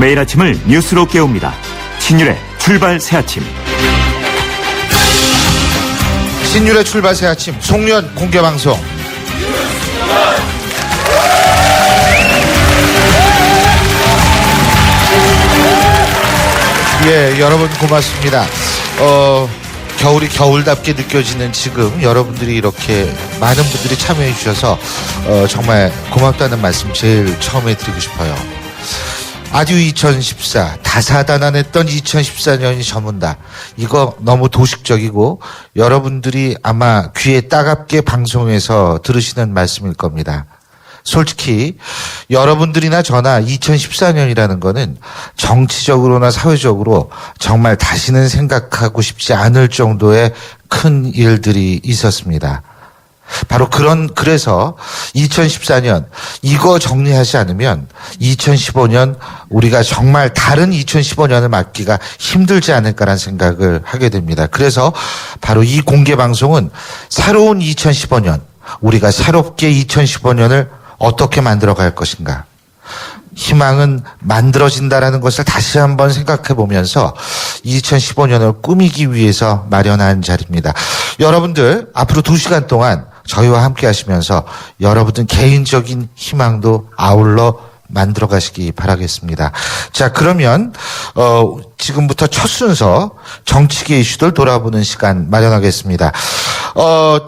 매일 아침을 뉴스로 깨웁니다. 신율의 출발 새아침. 신율의 출발 새아침 송년 공개방송. 예, 여러분 고맙습니다. 겨울이 겨울답게 느껴지는 지금 여러분들이 이렇게 많은 분들이 참여해 주셔서 정말 고맙다는 말씀 제일 처음에 드리고 싶어요. 아듀 2014, 다사다난했던 2014년이 저문다. 이거 너무 도식적이고 여러분들이 아마 귀에 따갑게 방송에서 들으시는 말씀일 겁니다. 솔직히 여러분들이나 저나 2014년이라는 거는 정치적으로나 사회적으로 정말 다시는 생각하고 싶지 않을 정도의 큰 일들이 있었습니다. 바로 그래서 2014년 이거 정리하지 않으면 2015년 우리가 정말 다른 2015년을 맞기가 힘들지 않을까라는 생각을 하게 됩니다. 그래서 바로 이 공개 방송은 새로운 2015년, 우리가 새롭게 2015년을 어떻게 만들어갈 것인가. 희망은 만들어진다라는 것을 다시 한번 생각해 보면서 2015년을 꾸미기 위해서 마련한 자리입니다. 여러분들 앞으로 2시간 동안 저희와 함께 하시면서 여러분들 개인적인 희망도 아울러 만들어 가시기 바라겠습니다. 자, 그러면 지금부터 첫 순서 정치계 이슈들 돌아보는 시간 마련하겠습니다.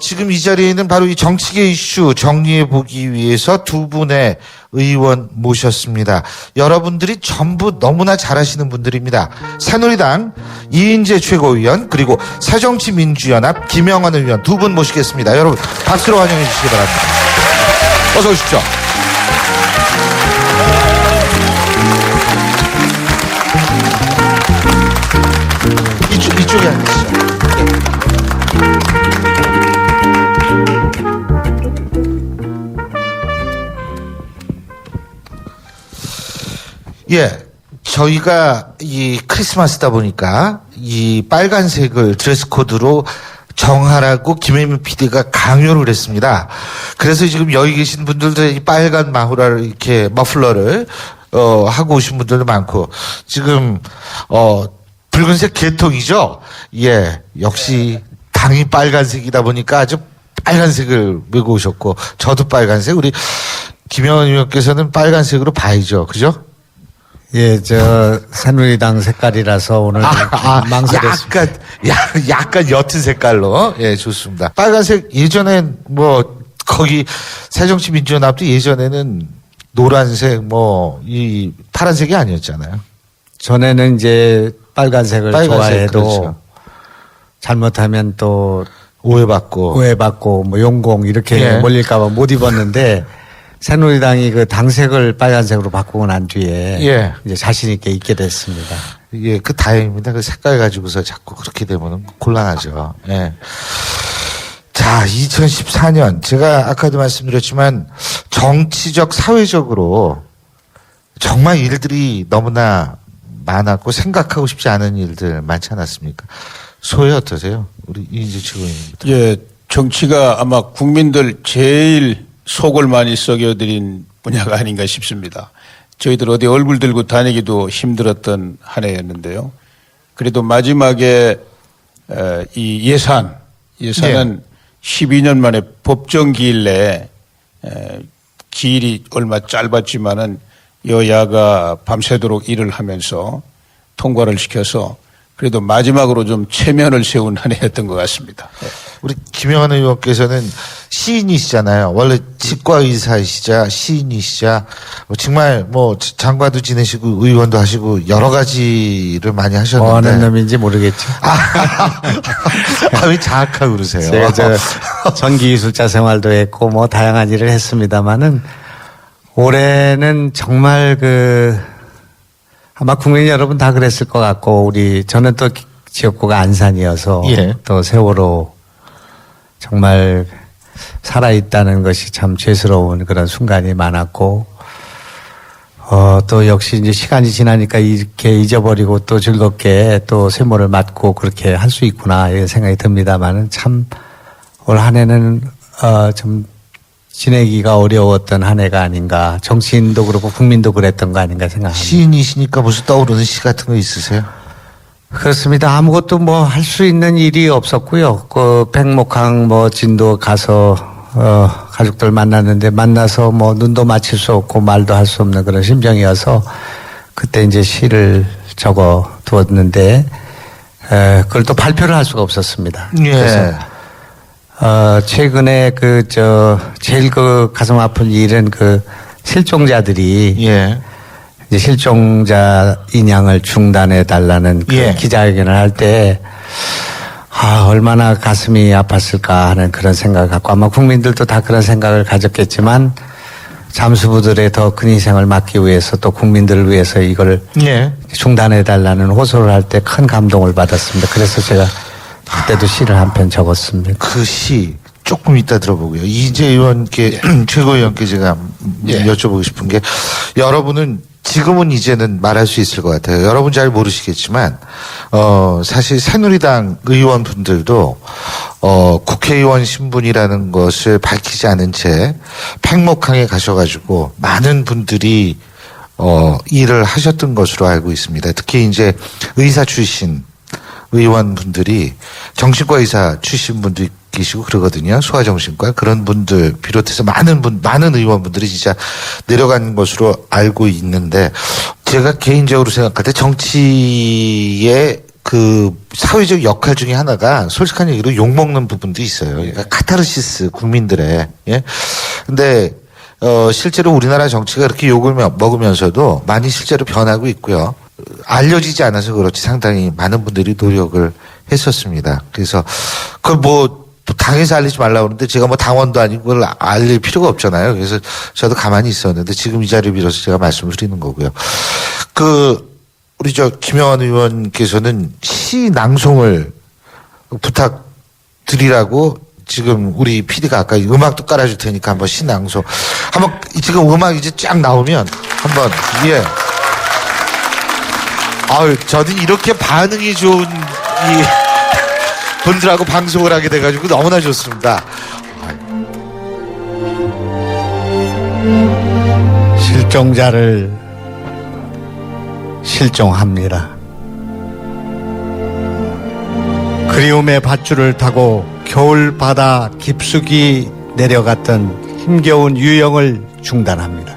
지금 이 자리에는 바로 이 정치계 이슈 정리해 보기 위해서 두 분의 의원 모셨습니다. 여러분들이 전부 너무나 잘하시는 분들입니다. 새누리당 이인재 최고위원 그리고 새정치민주연합 김영환 의원 두 분 모시겠습니다. 여러분 박수로 환영해 주시기 바랍니다. 어서 오십시오. 이쪽에 앉으시죠. 예, 저희가 이 크리스마스다 보니까 이 빨간색을 드레스 코드로 정하라고 김혜민 PD가 강요를 했습니다. 그래서 지금 여기 계신 분들도 이 빨간 마후라를 이렇게 머플러를 하고 오신 분들도 많고 지금 붉은색 계통이죠. 예, 역시 당이 빨간색이다 보니까 아주 빨간색을 메고 오셨고 저도 빨간색, 우리 김영환 의원께서는 빨간색으로 봐야죠, 그죠? 예, 새누리당 색깔이라서 오늘 망설였습니다. 약간 옅은 색깔로. 예, 좋습니다. 빨간색 예전엔 거기 새정치민주연합도 예전에는 노란색 이 파란색이 아니었잖아요. 전에는 이제 빨간색을 좋아해도 그렇죠. 잘못하면 또 오해받고 용공 이렇게 예. 몰릴까봐 못 입었는데 새누리당이 그 당색을 빨간색으로 바꾸고 난 뒤에 예. 이제 자신 있게 입게 됐습니다. 예, 다행입니다. 그 색깔 가지고서 자꾸 그렇게 되면 곤란하죠. 예. 자, 2014년 제가 아까도 말씀드렸지만 정치적 사회적으로 정말 일들이 너무나 많았고 생각하고 싶지 않은 일들 많지 않았습니까? 소회 어떠세요? 우리 이인재 최고위원입니다. 예, 정치가 아마 국민들 제일 속을 많이 썩여드린 분야가 아닌가 싶습니다. 저희들 어디 얼굴 들고 다니기도 힘들었던 한 해였는데요. 그래도 마지막에 이 예산은 네. 12년 만에 법정 기일 내에 기일이 얼마 짧았지만은 여야가 밤새도록 일을 하면서 통과를 시켜서 그래도 마지막으로 좀 체면을 세운 한 해였던 것 같습니다. 우리 김영환 의원께서는 시인이시잖아요. 원래 치과의사이시자 시인이시자 정말 장관도 지내시고 의원도 하시고 여러 가지를 많이 하셨는데 뭐 하는 놈인지 모르겠죠. 왜 자학하고 그러세요? 제가 전기기술자 생활도 했고 다양한 일을 했습니다마는 올해는 정말 아마 국민 여러분 다 그랬을 것 같고 저는 또 지역구가 안산이어서 예. 또 세월호 정말 살아있다는 것이 참 죄스러운 그런 순간이 많았고 또 역시 이제 시간이 지나니까 이렇게 잊어버리고 또 즐겁게 또 세모를 맞고 그렇게 할 수 있구나 이런 생각이 듭니다만은 참 올 한 해는 좀 지내기가 어려웠던 한 해가 아닌가. 정치인도 그렇고 국민도 그랬던 거 아닌가 생각합니다. 시인이시니까 무슨 떠오르는 시 같은 거 있으세요? 그렇습니다. 아무것도 뭐 할 수 있는 일이 없었고요. 그 백목항 뭐 진도 가서 가족들 만났는데 만나서 뭐 눈도 맞힐 수 없고 말도 할 수 없는 그런 심정이어서 그때 이제 시를 적어 두었는데 그걸 또 발표를 할 수가 없었습니다. 예. 그래서 최근에 제일 가슴 아픈 일은 실종자들이 예. 이제 실종자 인양을 중단해 달라는 예. 기자회견을 할 때 얼마나 가슴이 아팠을까 하는 그런 생각을 갖고 아마 국민들도 다 그런 생각을 가졌겠지만 잠수부들의 더 큰 희생을 막기 위해서 또 국민들을 위해서 이걸 예. 중단해 달라는 호소를 할 때 큰 감동을 받았습니다. 그래서 제가 그때도 시를 한 편 적었습니다. 그 시 조금 이따 들어보고요. 이재 의원께 최고위원께 제가 여쭤보고 싶은 게 여러분은 지금은 이제는 말할 수 있을 것 같아요. 여러분 잘 모르시겠지만 사실 새누리당 의원분들도 국회의원 신분이라는 것을 밝히지 않은 채 팽목항에 가셔가지고 많은 분들이 일을 하셨던 것으로 알고 있습니다. 특히 이제 의사 출신 의원분들이 정신과 의사 출신 분도 계시고 그러거든요. 소아정신과 그런 분들 비롯해서 많은 의원분들이 진짜 내려간 것으로 알고 있는데 제가 개인적으로 생각할 때 정치의 그 사회적 역할 중에 하나가 솔직한 얘기로 욕먹는 부분도 있어요. 그러니까 카타르시스 국민들의 예. 근데 실제로 우리나라 정치가 그렇게 욕을 먹으면서도 많이 실제로 변하고 있고요. 알려지지 않아서 그렇지 상당히 많은 분들이 노력을 했었습니다. 그래서 그걸 뭐 당에서 알리지 말라고 그러는데 제가 뭐 당원도 아니고 그걸 알릴 필요가 없잖아요. 그래서 저도 가만히 있었는데 지금 이 자리를 빌어서 제가 말씀을 드리는 거고요. 우리 김영환 의원께서는 시 낭송을 부탁드리라고 지금 우리 PD가 아까 음악도 깔아줄 테니까 한번 시 낭송 한번 지금 음악 이제 쫙 나오면 한번 예. 저는 이렇게 반응이 좋은 이 분들하고 방송을 하게 돼가지고 너무나 좋습니다. 실종자를 실종합니다. 그리움의 밧줄을 타고 겨울 바다 깊숙이 내려갔던 힘겨운 유영을 중단합니다.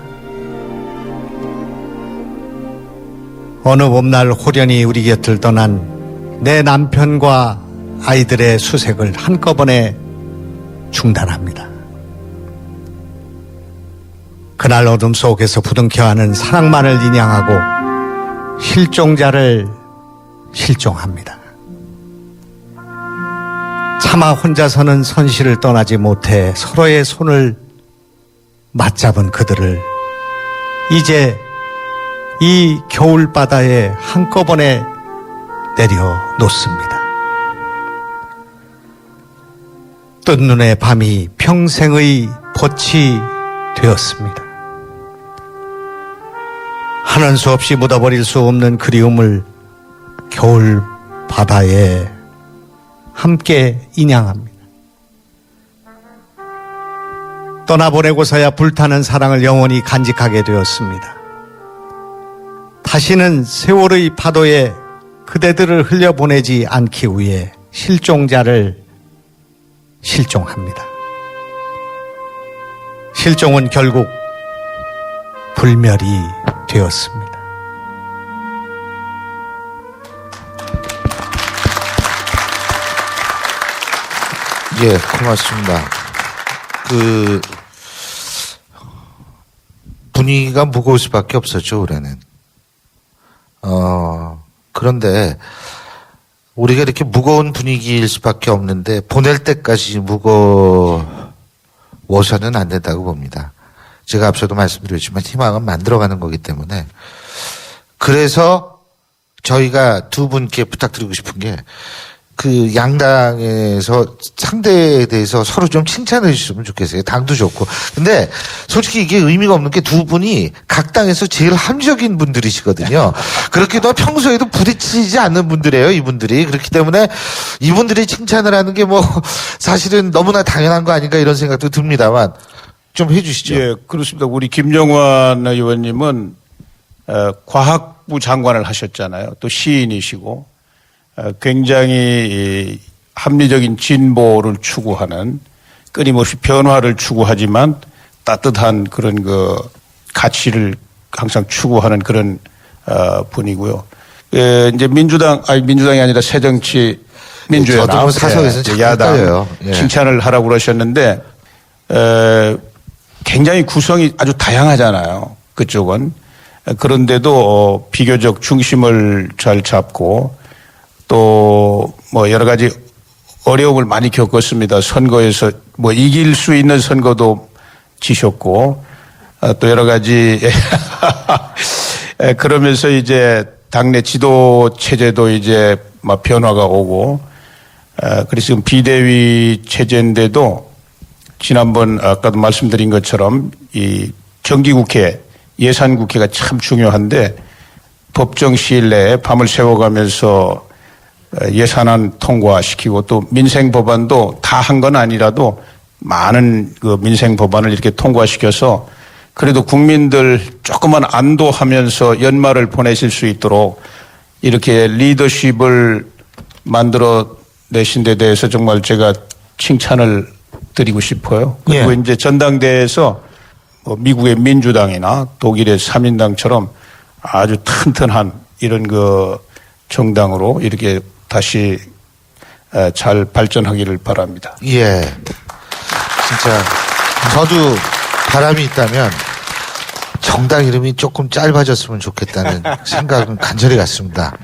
어느 봄날 호련히 우리 곁을 떠난 내 남편과 아이들의 수색을 한꺼번에 중단합니다. 그날 어둠 속에서 부둥켜하는 사랑만을 인양하고 실종자를 실종합니다. 차마 혼자서는 선실을 떠나지 못해 서로의 손을 맞잡은 그들을 이제 이 겨울바다에 한꺼번에 내려놓습니다. 뜬눈의 밤이 평생의 돛이 되었습니다. 하는 수 없이 묻어버릴 수 없는 그리움을 겨울바다에 함께 인양합니다. 떠나보내고서야 불타는 사랑을 영원히 간직하게 되었습니다. 다시는 세월의 파도에 그대들을 흘려보내지 않기 위해 실종자를 실종합니다. 실종은 결국 불멸이 되었습니다. 예, 고맙습니다. 분위기가 무거울 수밖에 없었죠, 올해는. 그런데 우리가 이렇게 무거운 분위기일 수밖에 없는데 보낼 때까지 무거워서는 안 된다고 봅니다. 제가 앞서도 말씀드렸지만 희망은 만들어가는 거기 때문에 그래서 저희가 두 분께 부탁드리고 싶은 게 그 양당에서 상대에 대해서 서로 좀 칭찬해 주셨으면 좋겠어요. 당도 좋고. 근데 솔직히 이게 의미가 없는 게 두 분이 각 당에서 제일 합리적인 분들이시거든요. 그렇게도 평소에도 부딪히지 않는 분들이에요, 이분들이. 그렇기 때문에 이분들이 칭찬을 하는 게 뭐 사실은 너무나 당연한 거 아닌가 이런 생각도 듭니다만 좀 해주시죠. 예, 그렇습니다. 우리 김영환 의원님은 과학부 장관을 하셨잖아요. 또 시인이시고 굉장히 이 합리적인 진보를 추구하는 끊임없이 변화를 추구하지만 따뜻한 그런 그 가치를 항상 추구하는 그런 분이고요. 이제 민주당이 아니라 새정치 민주연합 저도 뭐 사석에서 참 야당 헷갈려요. 예. 칭찬을 하라고 그러셨는데 굉장히 구성이 아주 다양하잖아요. 그쪽은. 그런데도 비교적 중심을 잘 잡고 또 뭐 여러 가지 어려움을 많이 겪었습니다. 선거에서 뭐 이길 수 있는 선거도 지셨고 또 여러 가지 그러면서 이제 당내 지도 체제도 이제 막 변화가 오고 그래서 지금 비대위 체제인데도 지난번 아까도 말씀드린 것처럼 이 정기국회 예산국회가 참 중요한데 법정 시일 내에 밤을 새워가면서 예산안 통과시키고 또 민생 법안도 다 한 건 아니라도 많은 그 민생 법안을 이렇게 통과시켜서 그래도 국민들 조금만 안도하면서 연말을 보내실 수 있도록 이렇게 리더십을 만들어 내신 데 대해서 정말 제가 칭찬을 드리고 싶어요. 그리고 예. 이제 전당대회에서 뭐 미국의 민주당이나 독일의 3인당처럼 아주 튼튼한 이런 그 정당으로 이렇게 다시 잘 발전하기를 바랍니다. 예. 진짜 저도 바람이 있다면 정당 이름이 조금 짧아졌으면 좋겠다는 생각은 간절히 갖습니다.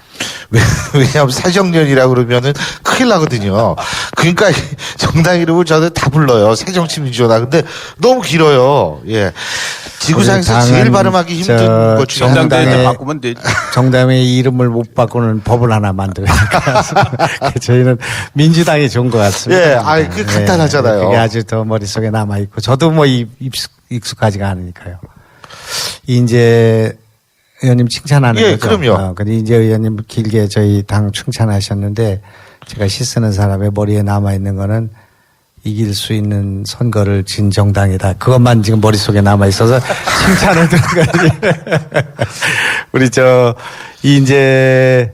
왜냐하면 새정년이라고 그러면은 큰일 나거든요. 그러니까 정당 이름을 저는 다 불러요. 새정치민주연합. 근데 너무 길어요. 예. 지구상에서 제일 발음하기 힘든 것 중에 하나인데. 전당대회 바꾸면 되지. 정당의 이름을 못 바꾸는 법을 하나 만들어야 저희는 민주당이 좋은 것 같습니다. 예, 아이, 그 간단하잖아요. 그게 아주 더 머릿속에 남아있고, 저도 뭐 익숙하지가 않으니까요. 이제 의원님 칭찬하는 예, 거죠. 그럼요. 근데 이제 의원님 길게 저희 당 칭찬하셨는데, 제가 시 쓰는 사람의 머리에 남아있는 거는 이길 수 있는 선거를 진 정당이다. 그것만 지금 머릿속에 남아있어서 칭찬을 들어가지. 우리 이인재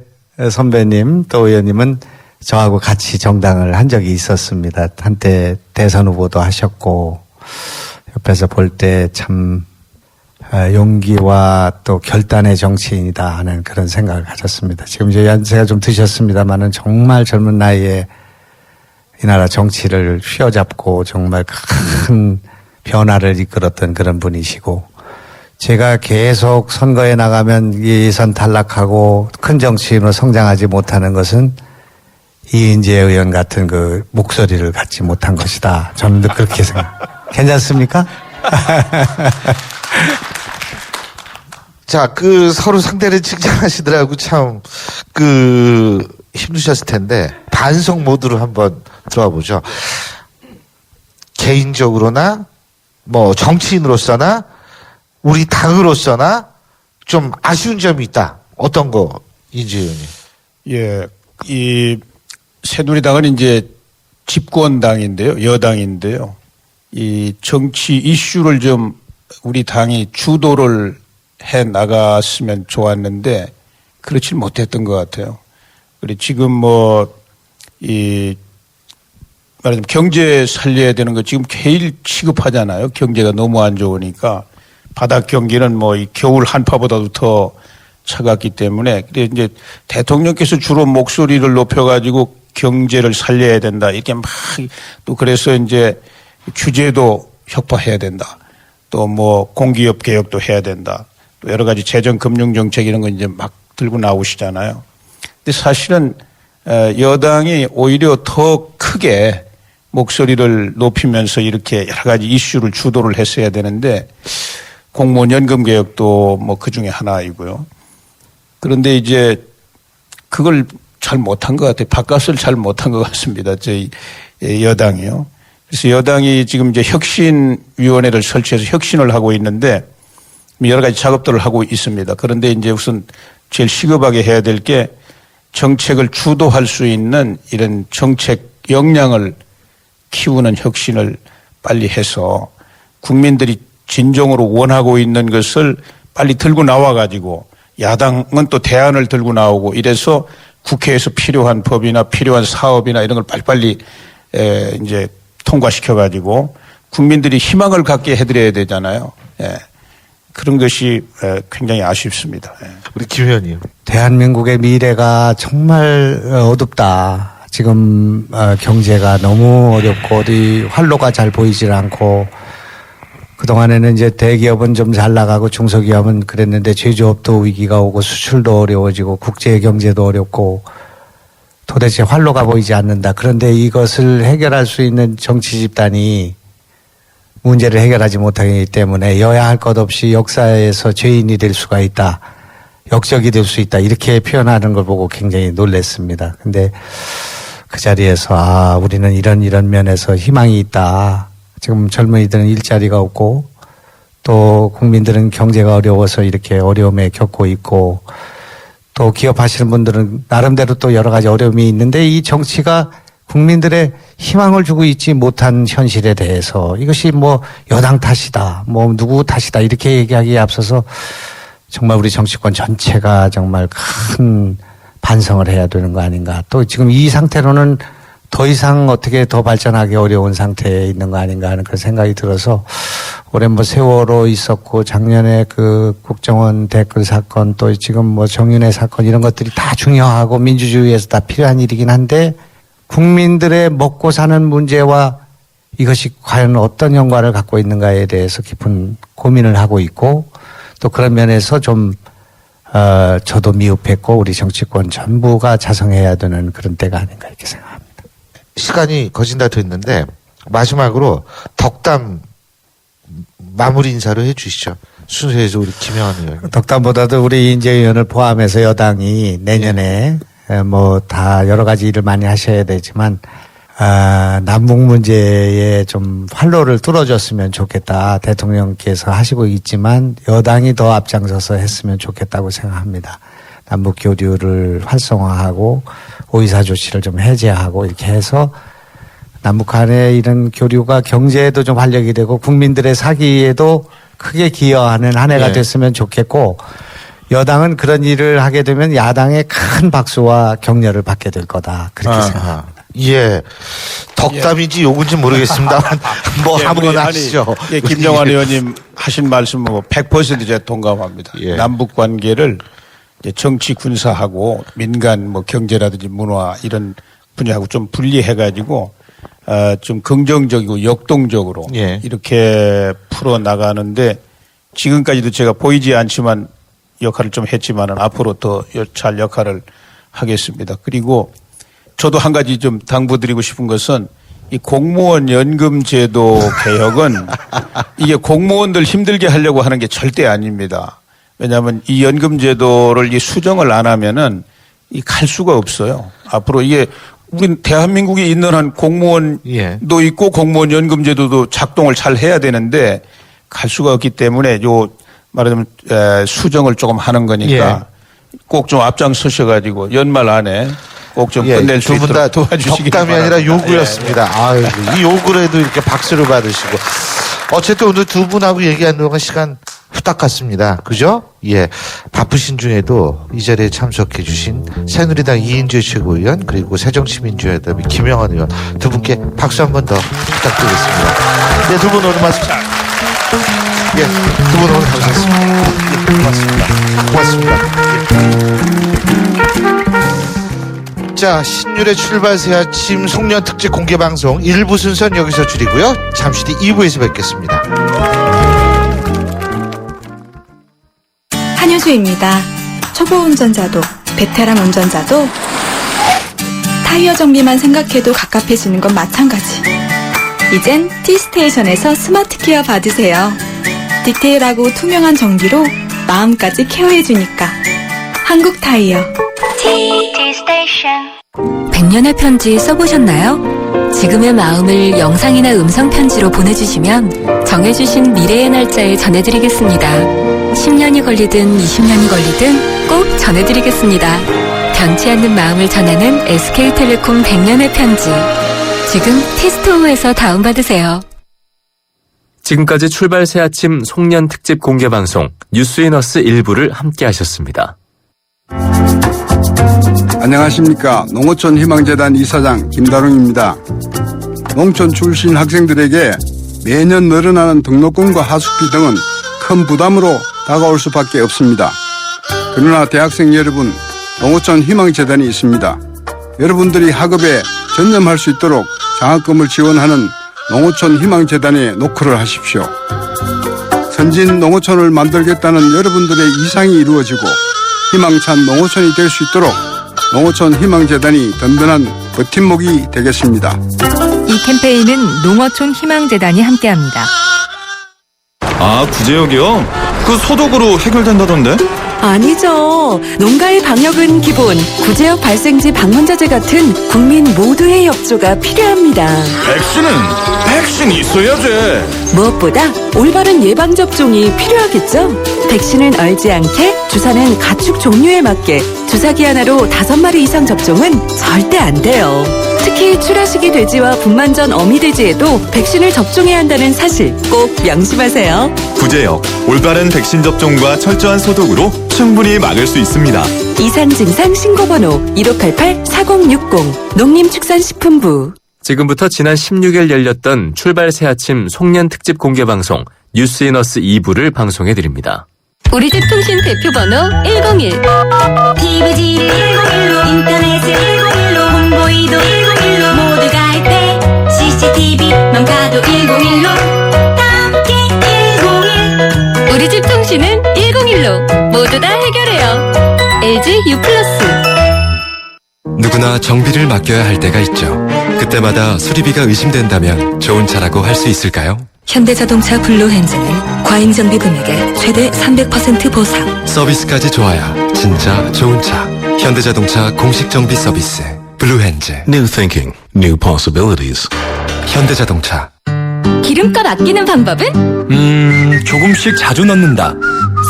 선배님 또 의원님은 저하고 같이 정당을 한 적이 있었습니다. 한때 대선 후보도 하셨고, 옆에서 볼 때 참 용기와 또 결단의 정치인이다 하는 그런 생각을 가졌습니다. 지금 이제 연세가 좀 드셨습니다만은 정말 젊은 나이에 이 나라 정치를 휘어잡고 정말 큰 변화를 이끌었던 그런 분이시고, 제가 계속 선거에 나가면 예선 탈락하고 큰 정치인으로 성장하지 못하는 것은 이인재 의원 같은 그 목소리를 갖지 못한 것이다. 저는 그렇게 생각. 괜찮습니까? 자, 서로 상대를 칭찬하시더라고 참, 힘드셨을 텐데, 반성 모드로 한번 들어가 보죠. 개인적으로나, 뭐, 정치인으로서나, 우리 당으로서나, 좀 아쉬운 점이 있다. 어떤 거, 인재 의원님? 예, 이 새누리당은 이제 집권당인데요, 여당인데요. 이 정치 이슈를 좀 우리 당이 주도를 해 나갔으면 좋았는데 그렇지 못했던 것 같아요. 그리고 지금 말하자면 경제 살려야 되는 거 지금 제일 시급하잖아요. 경제가 너무 안 좋으니까 바닥 경기는 뭐 이 겨울 한파보다도 더 차갑기 때문에 그래 이제 대통령께서 주로 목소리를 높여가지고 경제를 살려야 된다 이렇게 막 또 그래서 이제 규제도 혁파해야 된다. 또 뭐 공기업 개혁도 해야 된다. 또 여러 가지 재정 금융 정책 이런 거 이제 막 들고 나오시잖아요. 근데 사실은 여당이 오히려 더 크게 목소리를 높이면서 이렇게 여러 가지 이슈를 주도를 했어야 되는데 공무원 연금 개혁도 뭐 그 중에 하나이고요. 그런데 이제 그걸 잘 못한 것 같아요. 바깥을 잘 못한 것 같습니다. 저희 여당이요. 그래서 여당이 지금 이제 혁신위원회를 설치해서 혁신을 하고 있는데 여러 가지 작업들을 하고 있습니다. 그런데 이제 우선 제일 시급하게 해야 될 게 정책을 주도할 수 있는 이런 정책 역량을 키우는 혁신을 빨리 해서 국민들이 진정으로 원하고 있는 것을 빨리 들고 나와가지고 야당은 또 대안을 들고 나오고 이래서 국회에서 필요한 법이나 필요한 사업이나 이런 걸 빨리빨리 이제 통과시켜가지고 국민들이 희망을 갖게 해드려야 되잖아요. 예. 그런 것이 굉장히 아쉽습니다. 예. 우리 김 의원님. 대한민국의 미래가 정말 어둡다. 지금 경제가 너무 어렵고 어디 활로가 잘 보이질 않고 그동안에는 이제 대기업은 좀 잘 나가고 중소기업은 그랬는데 제조업도 위기가 오고 수출도 어려워지고 국제 경제도 어렵고 도대체 활로가 보이지 않는다. 그런데 이것을 해결할 수 있는 정치 집단이 문제를 해결하지 못하기 때문에 여야 할 것 없이 역사에서 죄인이 될 수가 있다. 역적이 될 수 있다. 이렇게 표현하는 걸 보고 굉장히 놀랐습니다. 근데 그 자리에서 우리는 이런 면에서 희망이 있다. 지금 젊은이들은 일자리가 없고 또 국민들은 경제가 어려워서 이렇게 어려움에 겪고 있고 또 기업하시는 분들은 나름대로 또 여러 가지 어려움이 있는데 이 정치가 국민들의 희망을 주고 있지 못한 현실에 대해서 이것이 뭐 여당 탓이다, 뭐 누구 탓이다 이렇게 얘기하기에 앞서서 정말 우리 정치권 전체가 정말 큰 반성을 해야 되는 거 아닌가. 또 지금 이 상태로는 더 이상 어떻게 더 발전하기 어려운 상태에 있는 거 아닌가 하는 그런 생각이 들어서 올해 뭐 세월호 있었고 작년에 그 국정원 댓글 사건 또 지금 뭐 정윤회 사건 이런 것들이 다 중요하고 민주주의에서 다 필요한 일이긴 한데 국민들의 먹고 사는 문제와 이것이 과연 어떤 연관을 갖고 있는가에 대해서 깊은 고민을 하고 있고 또 그런 면에서 좀 저도 미흡했고 우리 정치권 전부가 자성해야 되는 그런 때가 아닌가 이렇게 생각합니다. 시간이 거진 다 됐는데 마지막으로 덕담 마무리 인사를 해주시죠. 순서에서 우리 김영환 의원. 덕담보다도 우리 인재 의원을 포함해서 여당이 내년에 뭐 다 여러 가지 일을 많이 하셔야 되지만 남북 문제에 좀 활로를 뚫어줬으면 좋겠다. 대통령께서 하시고 있지만 여당이 더 앞장서서 했으면 좋겠다고 생각합니다. 남북 교류를 활성화하고 오이사 조치를 좀 해제하고 이렇게 해서 남북 간의 이런 교류가 경제에도 좀 활력이 되고 국민들의 사기에도 크게 기여하는 한 해가 됐으면 좋겠고 여당은 그런 일을 하게 되면 야당의 큰 박수와 격려를 받게 될 거다. 그렇게 생각합니다. 예. 덕담인지 욕인지 모르겠습니다만 뭐 예, 아무거나 하시죠. 예, 김정환 의원님 하신 말씀하고 100% 제가 동감합니다. 예. 남북 관계를 이제 정치 군사하고 민간 뭐 경제라든지 문화 이런 분야하고 좀 분리해가지고 좀 긍정적이고 역동적으로 예. 이렇게 풀어 나가는데 지금까지도 제가 보이지 않지만 역할을 좀 했지만은 앞으로 더 잘 역할을 하겠습니다. 그리고 저도 한 가지 좀 당부드리고 싶은 것은 이 공무원 연금 제도 개혁은 이게 공무원들 힘들게 하려고 하는 게 절대 아닙니다. 왜냐하면 이 연금 제도를 이 수정을 안 하면은 이 갈 수가 없어요. 앞으로 이게 우리 대한민국에 있는 한 공무원도 있고 공무원 연금 제도도 작동을 잘 해야 되는데 갈 수가 없기 때문에 요 말하자면 수정을 조금 하는 거니까 꼭 좀 앞장서셔가지고 연말 안에 꼭 좀 끝낼 수 있도록 도와주시기 바랍니다. 덕담이 아니라 요구였습니다. 아유, 이 요구에도 이렇게 박수를 받으시고. 어쨌든 오늘 두 분하고 얘기한 동안 시간 후딱 갔습니다. 그죠? 예. 바쁘신 중에도 이 자리에 참석해 주신 새누리당 이인재 최고위원 그리고 새정치민주연합의 김영환 의원 두 분께 박수 한 번 더 부탁드리겠습니다. 네, 두 분 오늘 말씀. 예, 두 분 오늘 감사했습니다. 예, 고맙습니다. 고맙습니다. 예. 자, 신율의 출발새 아침 송년 특집 공개 방송 1부 순서는 여기서 줄이고요. 잠시 뒤 2부에서 뵙겠습니다. 한효주입니다. 초보 운전자도 베테랑 운전자도 타이어 정비만 생각해도 갑갑해지는 건 마찬가지. 이젠 T스테이션에서 스마트 케어 받으세요. 디테일하고 투명한 전기로 마음까지 케어해주니까. 한국 타이어. T스테이션. 100년의 편지 써보셨나요? 지금의 마음을 영상이나 음성 편지로 보내주시면 정해주신 미래의 날짜에 전해드리겠습니다. 10년이 걸리든 20년이 걸리든 꼭 전해드리겠습니다. 변치 않는 마음을 전하는 SK텔레콤 100년의 편지. 지금 T스토어에서 다운받으세요. 지금까지 출발 새아침 송년 특집 공개 방송 뉴스위너스 1부를 함께 하셨습니다. 안녕하십니까. 농어촌 희망재단 이사장 김다롱입니다. 농촌 출신 학생들에게 매년 늘어나는 등록금과 하숙비 등은 큰 부담으로 다가올 수밖에 없습니다. 그러나 대학생 여러분, 농어촌 희망재단이 있습니다. 여러분들이 학업에 전념할 수 있도록 장학금을 지원하는 농어촌 희망재단에 노크를 하십시오. 선진 농어촌을 만들겠다는 여러분들의 이상이 이루어지고 희망찬 농어촌이 될 수 있도록 농어촌 희망재단이 든든한 버팀목이 되겠습니다. 이 캠페인은 농어촌 희망재단이 함께합니다. 아, 구제역이요? 그 소독으로 해결된다던데? 아니죠. 농가의 방역은 기본, 구제역 발생지 방문자재 같은 국민 모두의 협조가 필요합니다. 백신이 있어야지. 무엇보다 올바른 예방접종이 필요하겠죠? 백신은 얼지 않게, 주사는 가축 종류에 맞게, 주사기 하나로 5마리 이상 접종은 절대 안 돼요. 특히 출하시기 돼지와 분만전 어미돼지에도 백신을 접종해야 한다는 사실 꼭 명심하세요. 구제역, 올바른 백신 접종과 철저한 소독으로 충분히 막을 수 있습니다. 이상 증상 신고번호 1588-4060 농림축산식품부. 지금부터 지난 16일 열렸던 출발 새아침 송년 특집 공개 방송 뉴스위너스 2부를 방송해 드립니다. 우리 집 통신 대표번호 101. TVG를 101로, 인터넷을 101로, 홍보이도 101로, 모두 가입해. CCTV만 가도 101로, 함께 101. 우리 집 통신은 101로 모두 다 해결해요. LG U+. 누구나 정비를 맡겨야 할 때가 있죠. 그때마다 수리비가 의심된다면 좋은 차라고 할 수 있을까요? 현대자동차 블루헨즈는 과잉정비 금액의 최대 300% 보상. 서비스까지 좋아야 진짜 좋은 차. 현대자동차 공식 정비 서비스 블루헨즈. New thinking, new possibilities. 현대자동차. 기름값 아끼는 방법은? 조금씩 자주 넣는다.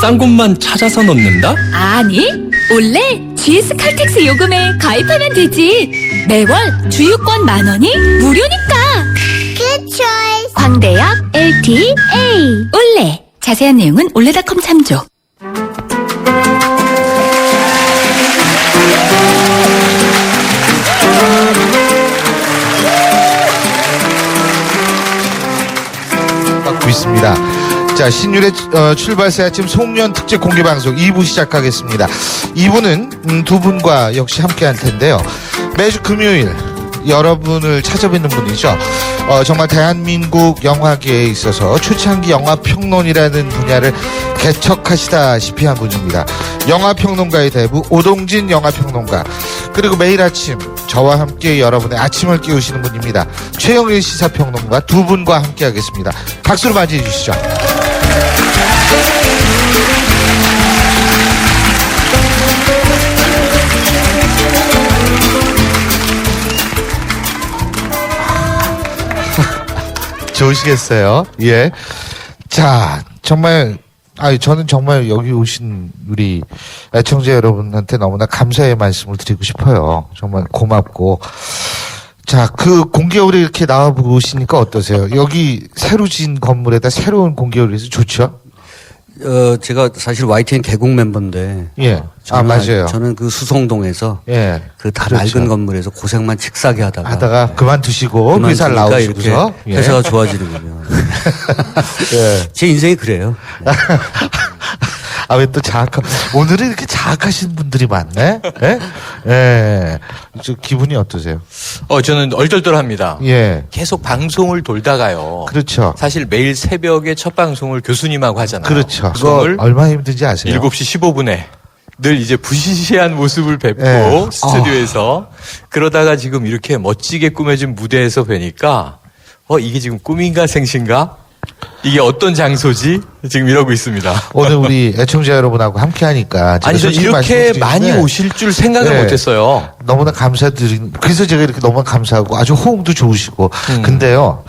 싼 곳만 찾아서 넣는다? 아니, 원래 GS 칼텍스 요금에 가입하면 되지. 매월 주유권 10,000원이 무료니까. Good choice. 광대역 LTA 올레. 자세한 내용은 올레닷컴 참조. 받고 있습니다. 자, 신율의 출발 새아침 송년 특집 공개 방송 2부 시작하겠습니다. 2부는 두 분과 역시 함께 할 텐데요. 매주 금요일 여러분을 찾아뵙는 분이죠. 정말 대한민국 영화계에 있어서 초창기 영화평론이라는 분야를 개척하시다시피 한 분입니다. 영화평론가의 대부 오동진 영화평론가, 그리고 매일 아침 저와 함께 여러분의 아침을 깨우시는 분입니다. 최영일 시사평론가 두 분과 함께 하겠습니다. 박수로 맞이해 주시죠. 좋으시겠어요? 예. 자, 정말, 저는 정말 여기 오신 우리 애청자 여러분한테 너무나 감사의 말씀을 드리고 싶어요. 정말 고맙고. 자, 그 공개홀에 이렇게 나와보시니까 어떠세요? 여기 새로 지은 건물에다 새로운 공개홀에서 좋죠? 제가 사실 YTN 개국 멤버인데. 예. 맞아요. 저는 그 수성동에서. 예. 그 다 그렇죠. 낡은 건물에서 고생만 칙사게 하다가. 그만두시고 회사를 나오시고서. 이렇게 회사가 좋아지는군요. 예. 제 인생이 그래요. 네. 왜 또 오늘은 이렇게 자학하시는 분들이 많네? 예? 예. 저 기분이 어떠세요? 저는 얼떨떨합니다. 예. 계속 방송을 돌다가요. 그렇죠. 사실 매일 새벽에 첫 방송을 교수님하고 하잖아요. 그렇죠. 그거 얼마나 힘든지 아세요? 7시 15분에. 늘 이제 부시시한 모습을 뵙고 예. 스튜디오에서 그러다가 지금 이렇게 멋지게 꾸며진 무대에서 뵈니까 이게 지금 꿈인가 생신가? 이게 어떤 장소지? 지금 이러고 있습니다. 오늘 우리 애청자 여러분하고 함께 하니까. 아니, 저 이렇게 많이 오실 줄 생각을 못했어요. 너무나 그래서 제가 이렇게 너무 감사하고 아주 호응도 좋으시고. 근데요,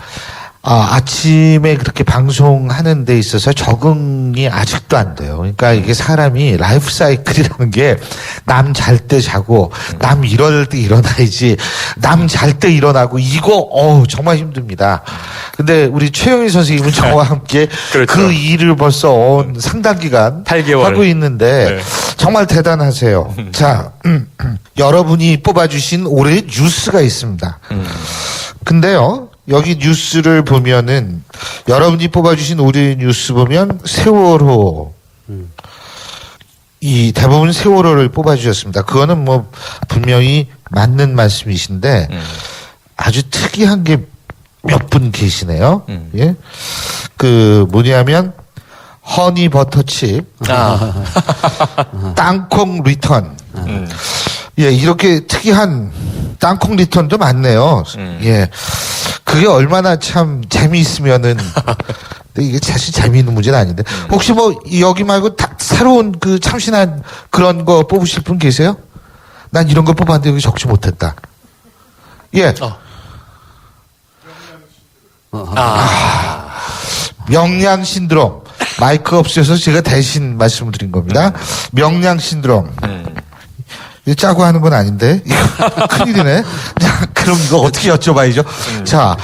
아침에 그렇게 방송하는 데 있어서 적응이 아직도 안 돼요. 그러니까 이게 사람이 라이프 사이클이라는 게 남 잘 때 자고 남 이럴 때 일어나야지 남 잘 때 일어나고 이거 정말 힘듭니다. 근데 우리 최영희 선생님은 저와 함께 그렇죠. 그 일을 벌써 상당 기간 8개월. 하고 있는데 네. 정말 대단하세요. 자, 여러분이 뽑아주신 올해의 뉴스가 있습니다. 근데요, 여기 뉴스를 보면은 여러분이 뽑아주신 올해의 뉴스 보면 세월호 이 대부분 세월호를 뽑아주셨습니다. 그거는 뭐 분명히 맞는 말씀이신데 아주 특이한 게 몇 분 계시네요. 예, 그 뭐냐면 허니 버터칩, 땅콩 리턴. 예, 이렇게 특이한 땅콩 리턴도 많네요. 예, 그게 얼마나 참 재미있으면은. 근데 이게 사실 재미있는 문제는 아닌데. 혹시 뭐 여기 말고 새로운 그 참신한 그런 거 뽑으실 분 계세요? 난 이런 거 뽑았는데 여기 적지 못했다. 예. 명량 신드롬. 마이크 없어서 제가 대신 말씀을 드린 겁니다. 명량 신드롬. 이거 짜고 하는 건 아닌데. 이거 큰일이네. 자, 그럼 이거 어떻게 여쭤봐야죠? 자,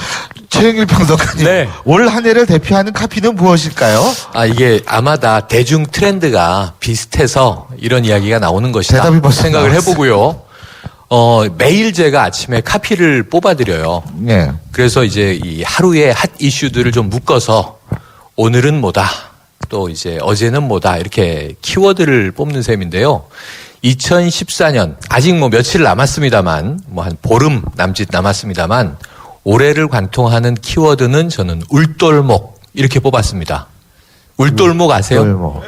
최영일 평론가님. 네. 올 한 해를 대표하는 카피는 무엇일까요? 이게 아마 다 대중 트렌드가 비슷해서 이런 이야기가 나오는 것이다. 대답이 벌써 생각을 나왔어. 해보고요. 매일 제가 아침에 카피를 뽑아드려요. 예. 그래서 이제 이 하루의 핫 이슈들을 좀 묶어서 오늘은 뭐다, 또 이제 어제는 뭐다, 이렇게 키워드를 뽑는 셈인데요. 2014년, 아직 뭐 며칠 남았습니다만, 뭐 한 보름 남짓 남았습니다만, 올해를 관통하는 키워드는 저는 울돌목, 이렇게 뽑았습니다. 울돌목 아세요? 울돌목.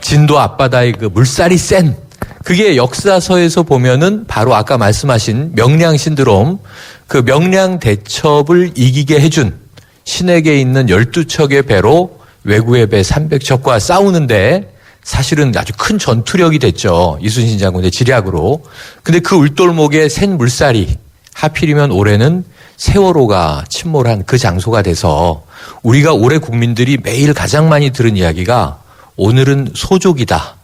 진도 앞바다의 그 물살이 센, 그게 역사서에서 보면은 바로 아까 말씀하신 명량 신드롬, 그 명량 대첩을 이기게 해준 신에게 있는 12척의 배로 왜구의 배 300척과 싸우는데 사실은 아주 큰 전투력이 됐죠. 이순신 장군의 지략으로. 근데 그 울돌목의 센 물살이 하필이면 올해는 세월호가 침몰한 그 장소가 돼서 우리가 올해 국민들이 매일 가장 많이 들은 이야기가 오늘은 소족이다.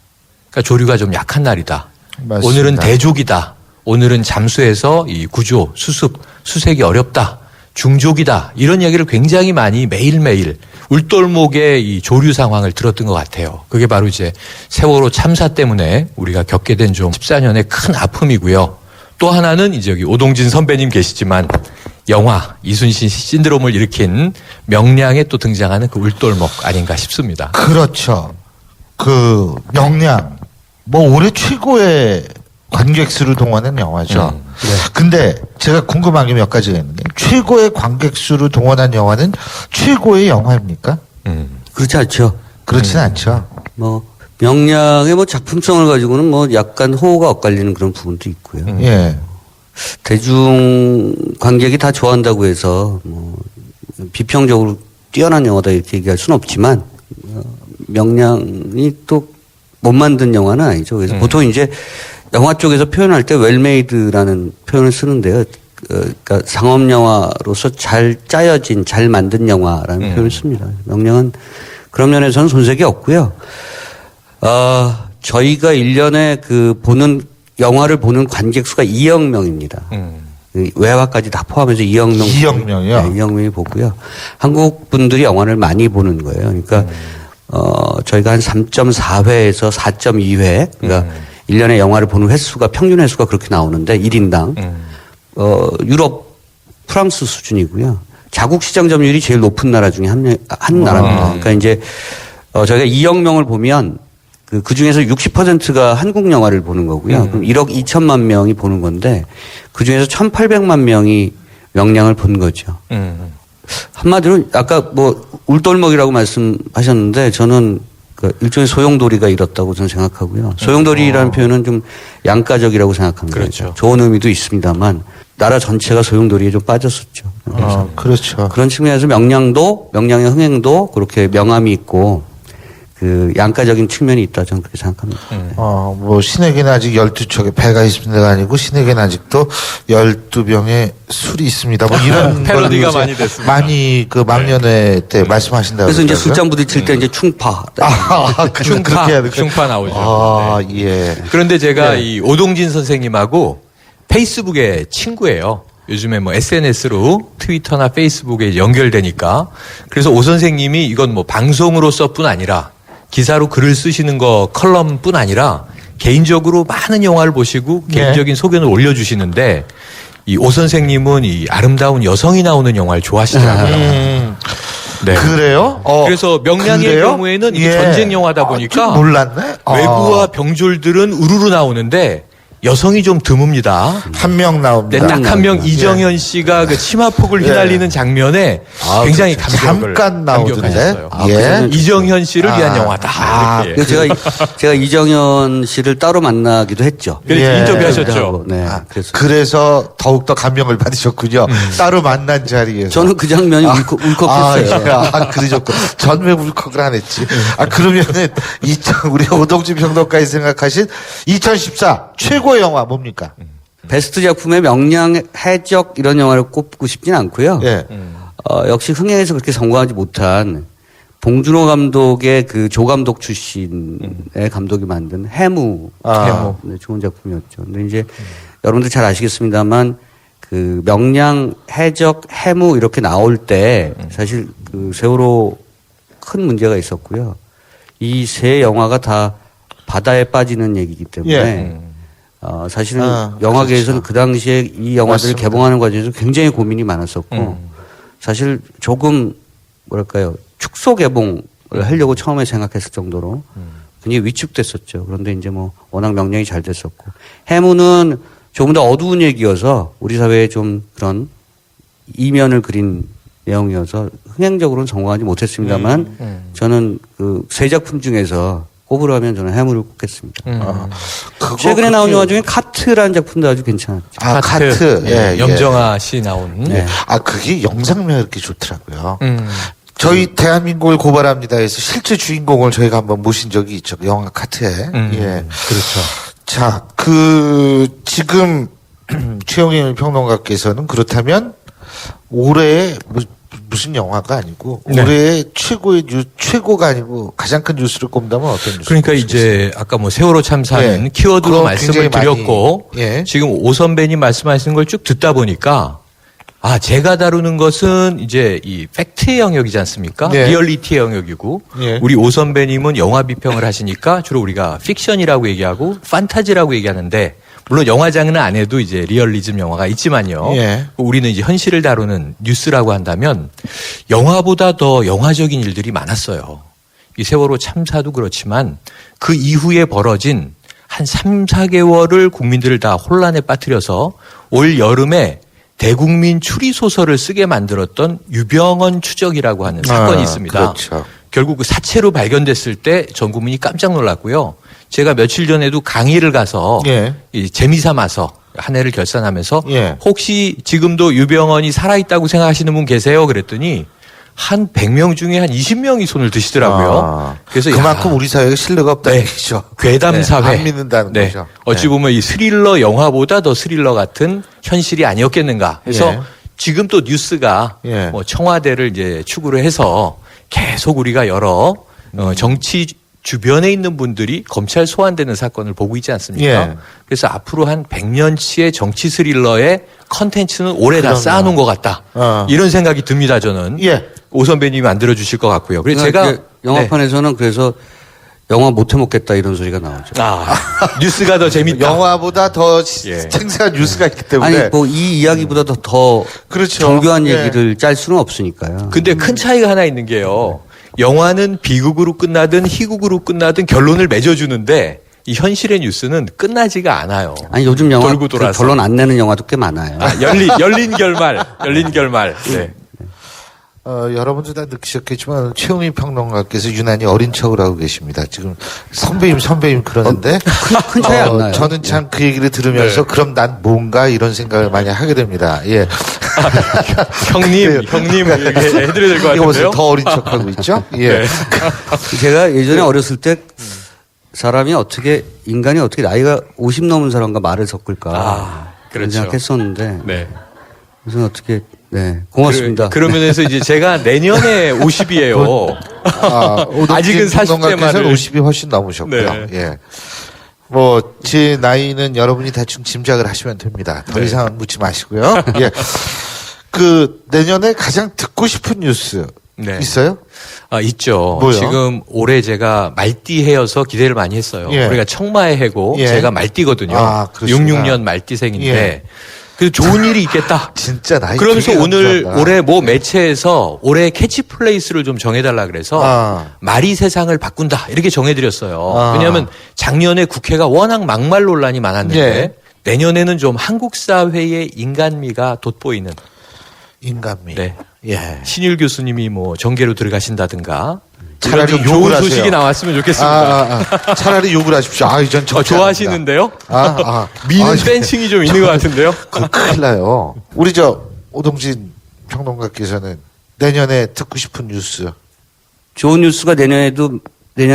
그러니까 조류가 좀 약한 날이다. 맞습니다. 오늘은 대족이다. 오늘은 잠수해서 이 구조, 수습, 수색이 어렵다. 중족이다. 이런 이야기를 굉장히 많이 매일매일 울돌목의 이 조류 상황을 들었던 것 같아요. 그게 바로 이제 세월호 참사 때문에 우리가 겪게 된 좀 14년의 큰 아픔이고요. 또 하나는 이제 여기 오동진 선배님 계시지만 영화 이순신 신드롬을 일으킨 명량에 또 등장하는 그 울돌목 아닌가 싶습니다. 그렇죠. 그 명량 뭐 올해 최고의 관객 수를 동원한 영화죠. 네. 근데 제가 궁금한 게 몇 가지가 있는데 최고의 관객 수를 동원한 영화는 최고의 영화입니까? 그렇지 않죠. 그렇지는 않죠. 뭐 명량의 뭐 작품성을 가지고는 뭐 약간 호호가 엇갈리는 그런 부분도 있고요. 예. 대중 관객이 다 좋아한다고 해서 뭐 비평적으로 뛰어난 영화다 이렇게 얘기할 수는 없지만 명량이 또 못 만든 영화는 아니죠. 그래서 보통 이제 영화 쪽에서 표현할 때 웰메이드라는 표현을 쓰는데요. 그러니까 상업 영화로서 잘 짜여진, 잘 만든 영화라는 표현을 씁니다. 명량은 그런 면에서는 손색이 없고요. 저희가 1년에 그 영화를 보는 관객 수가 2억 명입니다. 외화까지 다 포함해서 2억 명. 2억 명이요? 네, 2억 명이 보고요. 한국 분들이 영화를 많이 보는 거예요. 그러니까 저희가 한 3.4회에서 4.2회, 그러니까 1년에 영화를 보는 횟수가, 평균 횟수가 그렇게 나오는데 1인당 유럽, 프랑스 수준이고요. 자국 시장 점유율이 제일 높은 나라 중에 한 나라입니다. 그러니까 이제 저희가 2억 명을 보면 그 중에서 60%가 한국 영화를 보는 거고요. 그럼 1억 2천만 명이 보는 건데 그 중에서 1,800만 명이 명량을 본 거죠. 한마디로 아까 뭐 울돌목이라고 말씀하셨는데 저는 그 일종의 소용돌이가 이렇다고 저는 생각하고요. 소용돌이라는 표현은 좀 양가적이라고 생각합니다. 그렇죠. 좋은 의미도 있습니다만 나라 전체가 소용돌이에 좀 빠졌었죠. 그렇죠. 그런 측면에서 명량의 흥행도 그렇게 명암이 있고 그 양가적인 측면이 있다 저는 그렇게 생각합니다. 뭐 신에게는 아직 12척의 배가 있습니다가 아니고 신에게는 아직도 12병의 술이 있습니다. 뭐 이런 패러디가 걸로 많이 됐습니다. 많이 그 막년회 때 말씀하신다고. 그래서 이제 술잔 부딪힐 때 이제 충파. 충파 나오죠. 예. 그런데 제가 이 오동진 선생님하고 페이스북에 친구예요. 요즘에 뭐 SNS로 트위터나 페이스북에 연결되니까 그래서 오 선생님이 이건 뭐 방송으로서뿐 아니라 기사로 글을 쓰시는 거 컬럼뿐 아니라 개인적으로 많은 영화를 보시고 개인적인 소견을 올려주시는데 이 오 선생님은 이 아름다운 여성이 나오는 영화를 좋아하시더라고요. 네. 그래요? 그래서 명량의 그래요? 경우에는 이게 예. 전쟁 영화다 보니까 좀 몰랐네. 외구와 병졸들은 우르르 나오는데 여성이 좀 드뭅니다. 한 명 나옵니다. 네, 딱 한 명 이정현 씨가 그 치마폭을 휘날리는 장면에 굉장히 감격을 잠깐 나오던데. 감격하셨어요. 이정현 씨를 위한 영화다. 이렇게. 제가 이정현 씨를 따로 만나기도 했죠. 인터뷰하셨죠. 네. 그래서 더욱더 감명을 받으셨군요. 따로 만난 자리에서. 저는 그 장면이 울컥했어요. 그러셨군. 전 왜 울컥을 안 했지? 그러면은 우리 오동진 평론가에 생각하신 2014 최고의 영화 뭡니까? 베스트 작품의 명량, 해적 이런 영화를 꼽고 싶진 않고요. 역시 흥행에서 그렇게 성공하지 못한 봉준호 감독의 그 조 감독 출신의 감독이 만든 해무. 네, 좋은 작품이었죠. 근데 이제 여러분들 잘 아시겠습니다만 그 명량, 해적, 해무 이렇게 나올 때 사실 그 세월호 큰 문제가 있었고요. 이 세 영화가 다 바다에 빠지는 얘기이기 때문에 사실은 영화계에서는 그 당시에 이 영화들을 개봉하는 과정에서 굉장히 고민이 많았었고 사실 조금 뭐랄까요 축소 개봉을 하려고 처음에 생각했을 정도로 굉장히 위축됐었죠. 그런데 이제 뭐 워낙 명량이 잘 됐었고 해무는 조금 더 어두운 얘기여서 우리 사회에 좀 그런 이면을 그린 내용이어서 흥행적으로는 성공하지 못했습니다만 저는 그 세 작품 중에서 꼽으라면 저는 해무를 꼽겠습니다. 최근에 나온 영화 중에 카트라는 작품도 아주 괜찮았죠. 카트. 예, 염정아 씨 나온. 네. 그게 영상미가 이렇게 좋더라고요. 저희 대한민국을 고발합니다에서 실제 주인공을 저희가 한번 모신 적이 있죠. 영화 카트에. 예. 그렇죠. 자, 지금 최영일 평론가께서는 그렇다면 올해 무슨 영화가 아니고 올해의 최고가 아니고 가장 큰 뉴스를 꼽는다면 어떤 뉴스? 그러니까 이제 아까 뭐 세월호 참사는 키워드로 말씀을 드렸고 지금 오 선배님 말씀하시는 걸 쭉 듣다 보니까 제가 다루는 것은 이제 이 팩트의 영역이지 않습니까? 리얼리티의 영역이고 우리 오 선배님은 영화 비평을 하시니까 주로 우리가 픽션이라고 얘기하고 판타지라고 얘기하는데 물론 영화 장르는 안 해도 이제 리얼리즘 영화가 있지만요. 우리는 이제 현실을 다루는 뉴스라고 한다면 영화보다 더 영화적인 일들이 많았어요. 이 세월호 참사도 그렇지만 그 이후에 벌어진 한 3, 4개월을 국민들을 다 혼란에 빠뜨려서 올 여름에 대국민 추리소설을 쓰게 만들었던 유병언 추적이라고 하는 사건이 있습니다. 그렇죠. 결국 그 사체로 발견됐을 때 전 국민이 깜짝 놀랐고요. 제가 며칠 전에도 강의를 가서 재미삼아서 한 해를 결산하면서 혹시 지금도 유병언이 살아있다고 생각하시는 분 계세요? 그랬더니 한 100명 중에 한 20명이 손을 드시더라고요. 그래서 그만큼 우리 사회가 신뢰가 없다는 얘기죠. 괴담 사회. 안 믿는다는 거죠. 어찌 보면 이 스릴러 영화보다 더 스릴러 같은 현실이 아니었겠는가 해서 지금 또 뉴스가 뭐 청와대를 이제 축으로 해서 계속 우리가 여러 정치 주변에 있는 분들이 검찰 소환되는 사건을 보고 있지 않습니까? 그래서 앞으로 한 100년치의 정치 스릴러의 컨텐츠는 올해 다 쌓아놓은 것 같다. 이런 생각이 듭니다, 저는. 오 선배님이 만들어 주실 것 같고요. 그래서 제가 영화판에서는 그래서 영화 못 해먹겠다 이런 소리가 나오죠. 뉴스가 더 재밌다. 영화보다 더 생생한 뉴스가 있기 때문에. 아니, 뭐 이 이야기보다 더 정교한 얘기를 짤 수는 없으니까요. 근데 큰 차이가 하나 있는 게요. 영화는 비극으로 끝나든 희극으로 끝나든 결론을 맺어주는데 이 현실의 뉴스는 끝나지가 않아요. 아니 요즘 영화 돌고 돌아서. 결론 안 내는 영화도 꽤 많아요. 열린 결말. 네. 여러분들 다 느끼셨겠지만 최영일 평론가께서 유난히 어린 척을 하고 계십니다. 지금 선배님 그러는데 큰 차이 안 나요. 저는 참 그 얘기를 들으면서 그럼 난 뭔가 이런 생각을 많이 하게 됩니다. 형님 이렇게 해드려야 될 것 이거 같은데요. 더 어린 척하고 있죠? 제가 예전에 어렸을 때 인간이 어떻게 나이가 50 넘은 사람과 말을 섞을까 그런 생각했었는데 무슨 어떻게 고맙습니다. 그런 면에서 이제 제가 내년에 50이에요. 아직은 40대 말을 50이 훨씬 넘으셨고요. 뭐 제 나이는 여러분이 대충 짐작을 하시면 됩니다. 더 이상 묻지 마시고요. 예. 그 내년에 가장 듣고 싶은 뉴스 네. 있어요? 아, 있죠. 뭐요? 지금 올해 제가 말띠 해여서 기대를 많이 했어요. 예. 우리가 청마의 해고 예. 제가 말띠거든요. 아, 그러시구나. 66년 말띠생인데 예. 그래도 좋은 일이 있겠다. 진짜 나이 그러면서 되게 오늘 감사하다. 올해 뭐 매체에서 올해 캐치플레이스를 좀 정해달라 그래서 말이 세상을 바꾼다 이렇게 정해드렸어요. 아. 왜냐하면 작년에 국회가 워낙 막말 논란이 많았는데 예. 내년에는 좀 한국 사회의 인간미가 돋보이는 인간미. 네. 예. 신일 교수님이 뭐 정계로 들어가신다든가 차라리 이런 좀 욕을 좋은 하세요. 소식이 나왔으면 좋겠습니다. 차라리 욕을 하십시오. 아, 이전 좋아하시는데요? 미는 아, 팬층이 좀 있는 것 같은데요? 그럼 큰일 나요. 우리 오동진 평론가께서는 내년에 듣고 싶은 뉴스. 좋은 뉴스가 내년에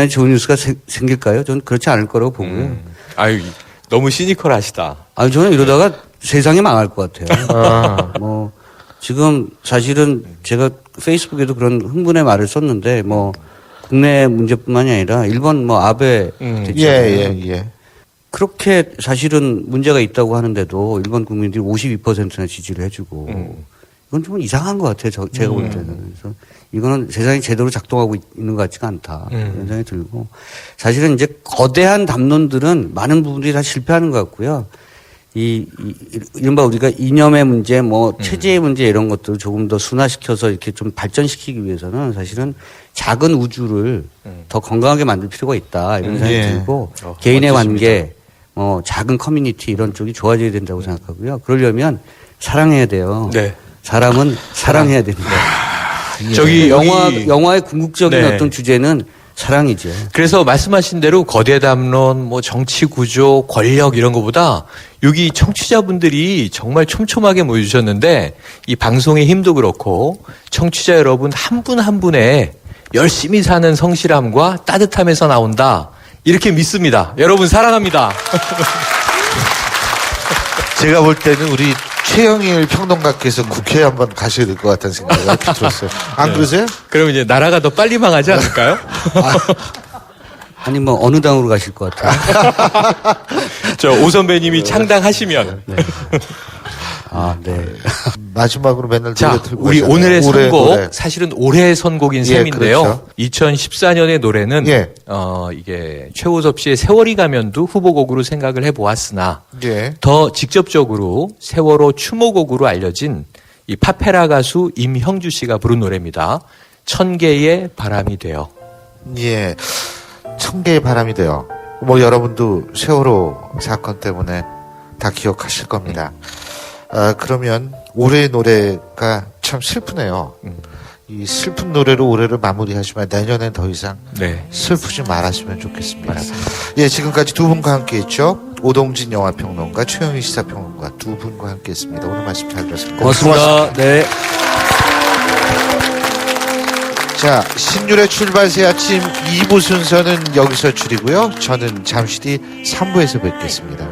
좋은 뉴스가 생길까요? 저는 그렇지 않을 거라고 보고요. 아유, 너무 시니컬하시다. 아니, 저는 이러다가 세상이 망할 것 같아요. 뭐, 지금 사실은 제가 페이스북에도 그런 흥분의 말을 썼는데, 뭐, 국내 문제뿐만이 아니라 일본 뭐 아베 대통령. 예. 그렇게 사실은 문제가 있다고 하는데도 일본 국민들이 52%나 지지를 해주고, 이건 좀 이상한 것 같아요. 제가 볼 때는. 그래서 이거는 세상이 제대로 작동하고 있는 것 같지가 않다. 이런 생각이 들고. 사실은 이제 거대한 담론들은 많은 부분들이 다 실패하는 것 같고요. 이른바 우리가 이념의 문제, 뭐 체제의 문제 이런 것들을 조금 더 순화시켜서 이렇게 좀 발전시키기 위해서는 사실은 작은 우주를 더 건강하게 만들 필요가 있다. 이런 생각이 들고 개인의 관계, 뭐 작은 커뮤니티 이런 쪽이 좋아져야 된다고 생각하고요. 그러려면 사랑해야 돼요. 네. 사람은 사랑해야 됩니다. 저기 영화의 궁극적인 네. 어떤 주제는 사랑이죠. 그래서 말씀하신 대로 거대 담론, 뭐 정치 구조, 권력 이런 것보다 여기 청취자분들이 정말 촘촘하게 모여주셨는데 이 방송의 힘도 그렇고 청취자 여러분 한 분 한 분의 열심히 사는 성실함과 따뜻함에서 나온다. 이렇게 믿습니다. 여러분 사랑합니다. 제가 볼 때는 우리 최영일 평론가께서 국회에 한번 가셔야 될 것 같다는 생각이 이렇게 들었어요. 안 그러세요? 그럼 이제 나라가 더 빨리 망하지 않을까요? 아니 뭐 어느 당으로 가실 것 같아요. 저 오 선배님이 창당하시면. 네. 아, 네. 마지막으로 맨날 자, 노래 들고 우리 가잖아요. 오늘의 올해 선곡 노래. 사실은 올해의 선곡인 셈인데요. 그렇죠. 2014년의 노래는 예. 이게 최호섭 씨의 세월이 가면도 후보곡으로 생각을 해보았으나 예. 더 직접적으로 세월호 추모곡으로 알려진 이 파페라 가수 임형주 씨가 부른 노래입니다. 1000개의 바람이 되어. 예. 1000개의 바람이 돼요. 뭐 여러분도 세월호 사건 때문에 다 기억하실 겁니다. 그러면 올해의 노래가 참 슬프네요. 이 슬픈 노래로 올해를 마무리하시면 내년엔 더 이상 네. 슬프지 말았으면 좋겠습니다. 예, 지금까지 두 분과 함께했죠. 오동진 영화평론가, 최영희 시사평론가 두 분과 함께했습니다. 오늘 말씀 잘 들었습니다. 고맙습니다. 네. 자, 신율의 출발 새 아침 2부 순서는 여기서 줄이고요. 저는 잠시 뒤 3부에서 뵙겠습니다.